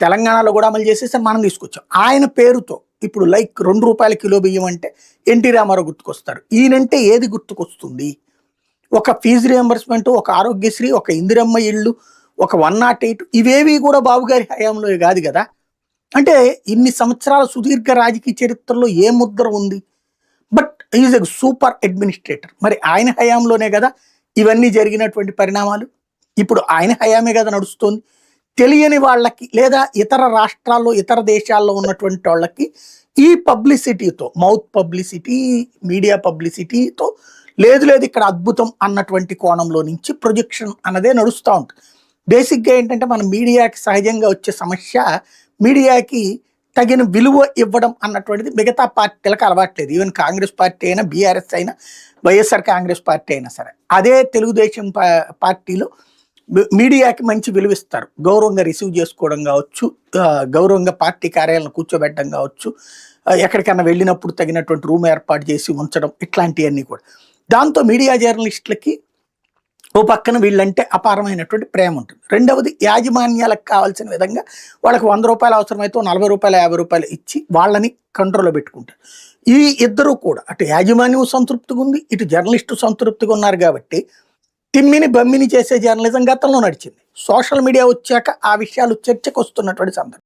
తెలంగాణలో కూడా అమలు చేసేసి మనం తీసుకొచ్చాం. ఆయన పేరుతో ఇప్పుడు లైక్ ₹2 కిలో బియ్యం అంటే ఎన్టీ రామారావు గుర్తుకొస్తారు. ఈయనంటే ఏది గుర్తుకొస్తుంది? ఒక ఫీజు రియంబర్స్మెంట్, ఒక ఆరోగ్యశ్రీ, ఒక ఇందిరమ్మ ఇళ్ళు, ఒక 108 ఇవేవి కూడా బాబు గారి హయాంలో కాదు కదా. అంటే ఇన్ని సంవత్సరాల సుదీర్ఘ రాజకీయ చరిత్రలో ఏ ముద్ర ఉంది? But is a super administrator. మరి ఆయన హయాంలోనే కదా ఇవన్నీ జరిగినటువంటి పరిణామాలు. ఇప్పుడు ఆయన హయామే కదా నడుస్తుంది. తెలియని వాళ్ళకి లేదా ఇతర రాష్ట్రాల్లో ఇతర దేశాల్లో ఉన్నటువంటి వాళ్ళకి ఈ పబ్లిసిటీతో, మౌత్ పబ్లిసిటీ, మీడియా పబ్లిసిటీతో లేదు లేదు ఇక్కడ అద్భుతం అన్నటువంటి కోణంలో నుంచి ప్రొజెక్షన్ అన్నదే నడుస్తూ ఉంటుంది. బేసిక్గా ఏంటంటే మన మీడియాకి సహజంగా వచ్చే సమస్య, మీడియాకి తగిన విలువ ఇవ్వడం అన్నటువంటిది మిగతా పార్టీలకు అలవాట్లేదు. ఈవెన్ కాంగ్రెస్ పార్టీ అయినా, బీఆర్ఎస్ అయినా, వైఎస్ఆర్ కాంగ్రెస్ పార్టీ అయినా సరే. అదే తెలుగుదేశం పార్టీలో మీడియాకి మంచి విలువిస్తారు. గౌరవంగా రిసీవ్ చేసుకోవడం కావచ్చు, గౌరవంగా పార్టీ కార్యాలయం కూర్చోబెట్టడం కావచ్చు, ఎక్కడికైనా వెళ్ళినప్పుడు తగినటువంటి రూమ్ ఏర్పాటు చేసి ఉంచడం, ఇట్లాంటివన్నీ కూడా. దాంతో మీడియా జర్నలిస్టులకి ఓ పక్కన వీళ్ళంటే అపారమైనటువంటి ప్రేమ ఉంటుంది. రెండవది యాజమాన్యాలకు కావాల్సిన విధంగా వాళ్ళకి ₹100 అవసరమైతే ₹40, ₹50 ఇచ్చి వాళ్ళని కంట్రోల్లో పెట్టుకుంటారు. ఈ ఇద్దరు కూడా అటు యాజమాన్యం సంతృప్తిగా ఉంది, ఇటు జర్నలిస్టు సంతృప్తిగా ఉన్నారు. కాబట్టి తిమ్మిని బమ్మిని చేసే జర్నలిజం గతంలో నడిచింది. సోషల్ మీడియా వచ్చాక ఆ విషయాలు చర్చకు వస్తున్నటువంటి సందర్భం.